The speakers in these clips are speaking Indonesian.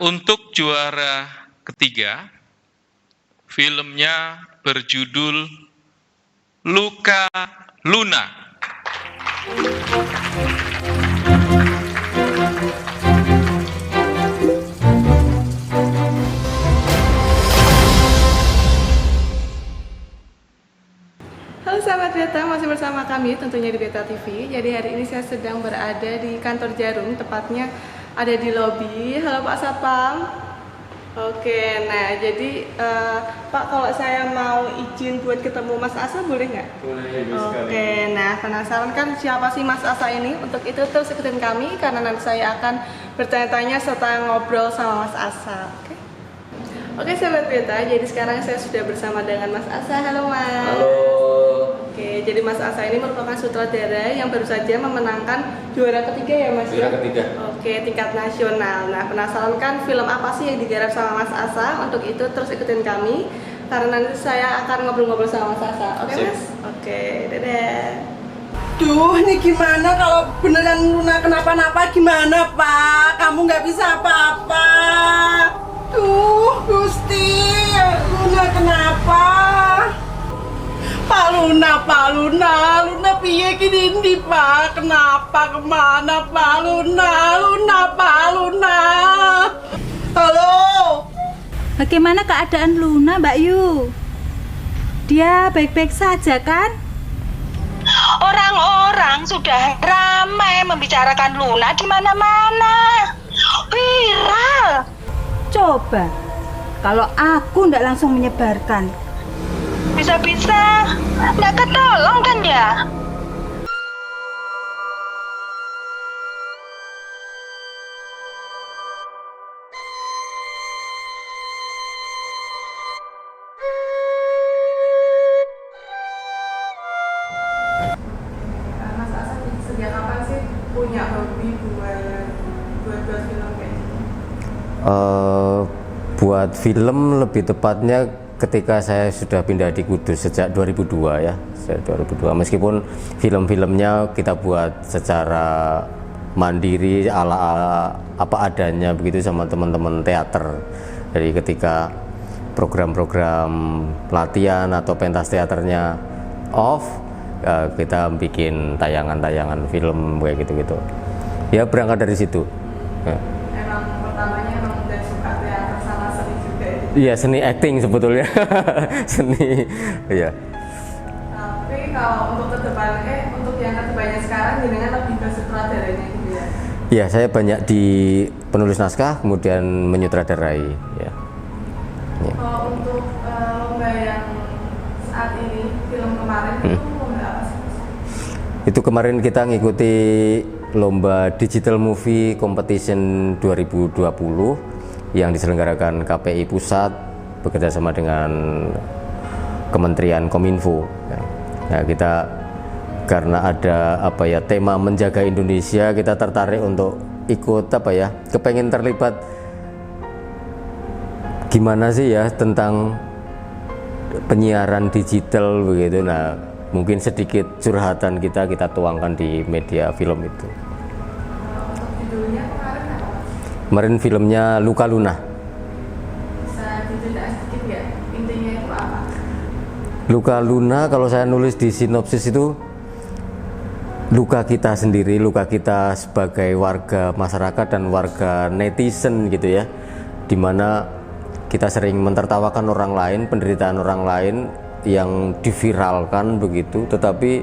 Untuk juara ketiga, filmnya berjudul Luka Luna. Halo sahabat Beta, masih bersama kami tentunya di Beta TV. Jadi hari ini saya sedang berada di kantor Jarum, tepatnya ada di lobi. Halo Pak Satpam. Oke, nah jadi Pak, kalau saya mau izin buat ketemu Mas Asa boleh nggak? Boleh, Oke, nah penasaran kan siapa sih Mas Asa ini? Untuk itu terus ikutin kami karena nanti saya akan bertanya-tanya serta ngobrol sama Mas Asa. Oke sahabat Beta, jadi sekarang saya sudah bersama dengan Mas Asa. Halo Mas. Halo. Oke, jadi Mas Asa ini merupakan sutradara yang baru saja memenangkan juara ketiga ya Mas? Juara ketiga. Oke, tingkat nasional. Nah, penasaran kan film apa sih yang digarap sama Mas Asa? Untuk itu terus ikutin kami karena nanti saya akan ngobrol-ngobrol sama Mas Asa. Oke Mas? Oke, dadah. Duh, ini gimana kalau beneran Luna kenapa-napa gimana Pak? Kamu nggak bisa apa-apa. Duh, Gusti, Luna kenapa? Pak Luna, Luna piye gini ndi Pak? Kenapa kemana Pak Luna, Pak Luna? Halo? Bagaimana keadaan Luna, Mbak Yu? Dia baik-baik saja kan? Orang-orang sudah ramai membicarakan Luna di mana-mana. Viral. Coba, kalau aku ndak langsung menyebarkan. Bisa-bisa nggak ketolong kan ya? Mas Asa sejak kapan sih punya hobi buat film kayak gitu? Buat film lebih tepatnya ketika saya sudah pindah di Kudus sejak 2002 ya. Sejak 2002. Meskipun film-filmnya kita buat secara mandiri ala apa adanya begitu sama teman-teman teater. Jadi ketika program-program pelatihan atau pentas teaternya off, kita bikin tayangan-tayangan film kayak gitu-gitu. Ya berangkat dari situ. Ya. Emang pertamanya emang udah suka teater sama seni juga ya? Iya, seni acting sebetulnya. Seni, iya. Tapi kalau untuk untuk yang kedepannya sekarang jenengan lebih ke sutradaranya gitu ya? Iya, saya banyak di penulis naskah kemudian menyutradarai ya. Kalau untuk lomba yang saat ini, film kemarin itu lomba apa sih? Itu kemarin kita ngikuti lomba Digital Movie Competition 2020 yang diselenggarakan KPI Pusat bekerjasama dengan Kementerian Kominfo. Nah, kita karena ada tema menjaga Indonesia, kita tertarik untuk ikut kepengen terlibat gimana sih ya tentang penyiaran digital begitu. Nah, mungkin sedikit curhatan kita tuangkan di media film itu. Untuk judulnya kemarin apa? Kemarin filmnya Luka Luna. Bisa diceritain sedikit nggak? Intinya itu apa? Luka Luna kalau saya nulis di sinopsis itu luka kita sendiri, luka kita sebagai warga masyarakat dan warga netizen gitu ya, dimana kita sering mentertawakan orang lain, penderitaan orang lain yang diviralkan begitu, tetapi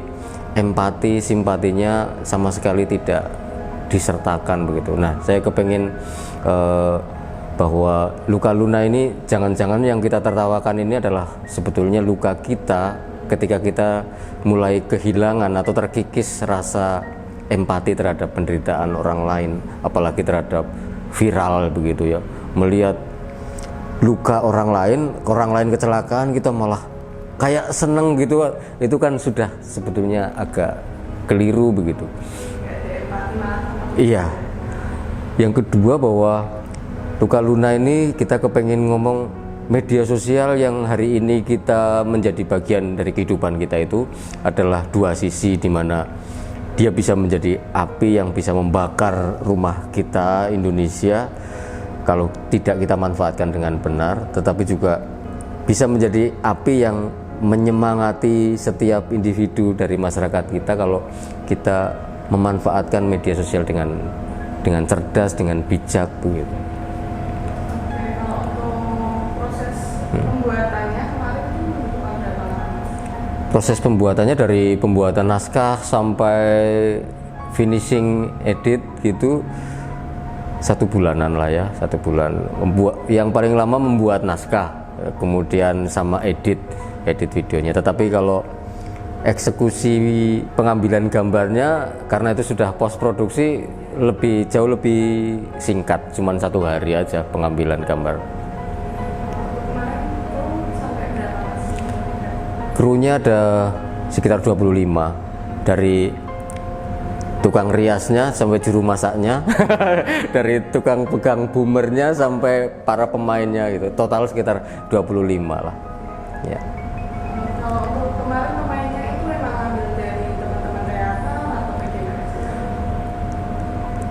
empati, simpatinya sama sekali tidak disertakan begitu. Nah, saya kepengen bahwa Luka Luna ini jangan-jangan yang kita tertawakan ini adalah sebetulnya luka kita ketika kita mulai kehilangan atau terkikis rasa empati terhadap penderitaan orang lain, apalagi terhadap viral begitu ya. Melihat luka orang lain kecelakaan, kita malah kayak seneng gitu. Itu kan sudah sebetulnya agak keliru begitu. Iya. Yang kedua bahwa Luka Luna ini kita kepengen ngomong media sosial yang hari ini kita menjadi bagian dari kehidupan kita itu adalah dua sisi, di mana dia bisa menjadi api yang bisa membakar rumah kita Indonesia, kalau tidak kita manfaatkan dengan benar, tetapi juga bisa menjadi api yang menyemangati setiap individu dari masyarakat kita kalau kita memanfaatkan media sosial dengan cerdas, dengan bijak begitu. Kalau untuk proses pembuatannya kemarin itu membutuhkan berapa lama? Proses pembuatannya dari pembuatan naskah sampai finishing edit gitu 1 bulanan lah ya, 1 bulan. Yang paling lama membuat naskah, kemudian sama edit videonya. Tetapi kalau eksekusi pengambilan gambarnya, karena itu sudah post produksi, jauh lebih singkat, cuman 1 hari aja pengambilan gambar. Kemarin itu sampai berapa mas? Krunya ada sekitar 25, dari tukang riasnya sampai juru masaknya, dari tukang pegang boomernya sampai para pemainnya gitu. Total sekitar 25 lah. Ya. Kalau untuk kemarin pemainnya itu memang ambil dari teman-teman teater atau bagaimana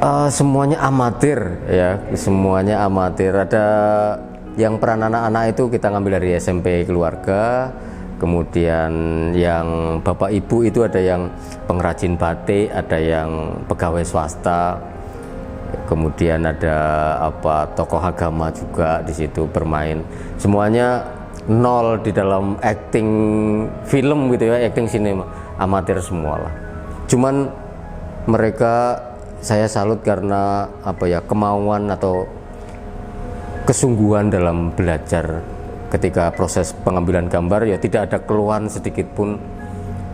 sih? Semuanya amatir ya, semuanya amatir. Ada yang peran anak-anak itu kita ngambil dari SMP keluarga. Kemudian yang bapak ibu itu ada yang pengrajin batik, ada yang pegawai swasta, kemudian ada tokoh agama juga di situ bermain. Semuanya nol di dalam acting film gitu ya, acting sinema, amatir semua lah. Cuman mereka saya salut karena kemauan atau kesungguhan dalam belajar. Ketika proses pengambilan gambar ya tidak ada keluhan sedikit pun,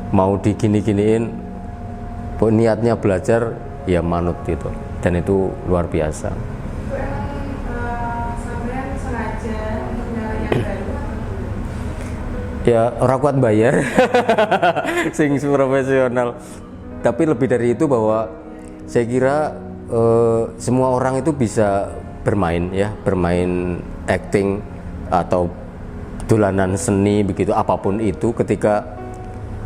mau digini-giniin, niatnya belajar ya manut gitu, dan itu luar biasa. Itu emang sampean sengaja untuk nyari yang baru atau gimana? Ya orang kuat bayar sing profesional, tapi lebih dari itu bahwa saya kira semua orang itu bisa bermain acting atau dolanan seni begitu, apapun itu, ketika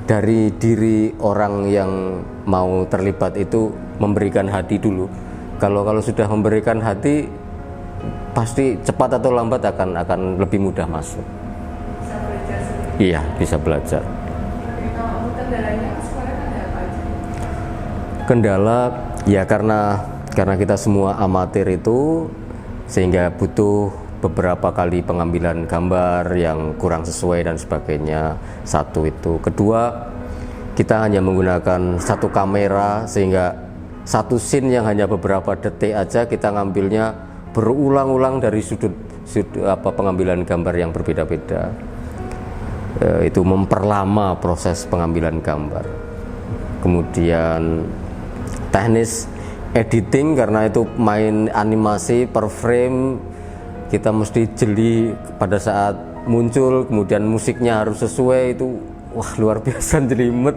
dari diri orang yang mau terlibat itu memberikan hati dulu. Kalau sudah memberikan hati, pasti cepat atau lambat akan lebih mudah masuk. Bisa belajar sendiri. Iya, bisa belajar. Oke, kalau untuk kendalanya mas kemarin ada apa aja? Kendala ya karena kita semua amatir itu, sehingga butuh beberapa kali pengambilan gambar yang kurang sesuai dan sebagainya. Satu itu. Kedua, kita hanya menggunakan 1 kamera, sehingga satu scene yang hanya beberapa detik aja kita ngambilnya berulang-ulang dari sudut pengambilan gambar yang berbeda-beda. Itu memperlama proses pengambilan gambar. Kemudian teknis editing, karena itu main animasi per frame, kita mesti jeli pada saat muncul, kemudian musiknya harus sesuai, itu wah luar biasa jelimet.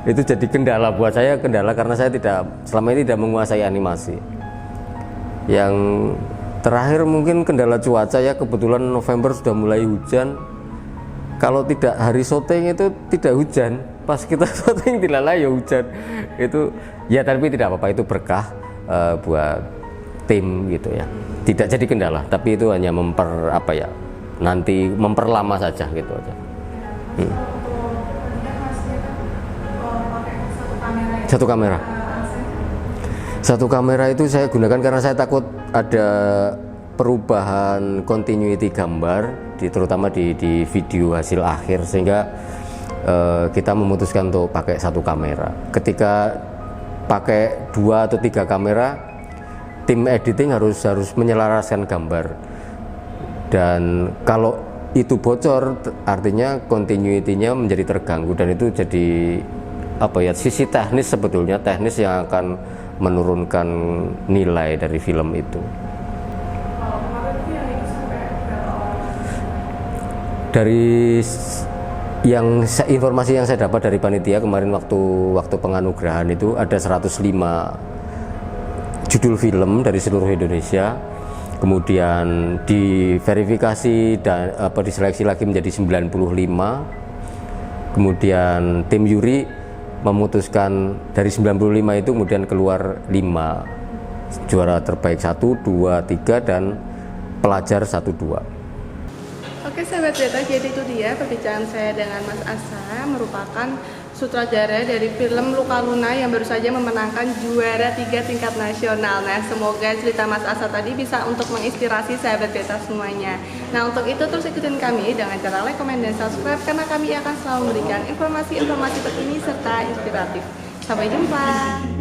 Itu jadi kendala buat saya, karena saya selama ini tidak menguasai animasi. Yang terakhir mungkin kendala cuaca ya, kebetulan November sudah mulai hujan. Kalau tidak hari syuting itu tidak hujan, pas kita syuting tidak ya hujan. Itu ya, tapi tidak apa-apa, itu berkah buat tim gitu ya. Tidak jadi kendala, tapi itu hanya nanti memperlama saja gitu aja. Satu kamera itu saya gunakan karena saya takut ada perubahan continuity gambar, terutama di video hasil akhir, sehingga kita memutuskan untuk pakai 1 kamera. Ketika pakai 2 atau 3 kamera, tim editing harus menyelaraskan gambar, dan kalau itu bocor artinya continuity-nya menjadi terganggu, dan itu jadi sisi teknis, sebetulnya teknis yang akan menurunkan nilai dari film itu. Dari informasi yang saya dapat dari panitia kemarin waktu penganugerahan itu ada 105 judul film dari seluruh Indonesia, kemudian diverifikasi dan diseleksi lagi menjadi 95, kemudian tim juri memutuskan dari 95 itu kemudian keluar 5 juara terbaik 1, 2, 3 dan pelajar 1, 2. Oke sahabat Beta, jadi itu dia perbincangan saya dengan Mas Asa, merupakan sutradara dari film Luka Luna yang baru saja memenangkan juara 3 tingkat nasional. Nah, semoga cerita Mas Asa tadi bisa untuk menginspirasi sahabat Beta semuanya. Nah, untuk itu terus ikutin kami dengan cara like, comment, dan subscribe karena kami akan selalu memberikan informasi-informasi terkini serta inspiratif. Sampai jumpa.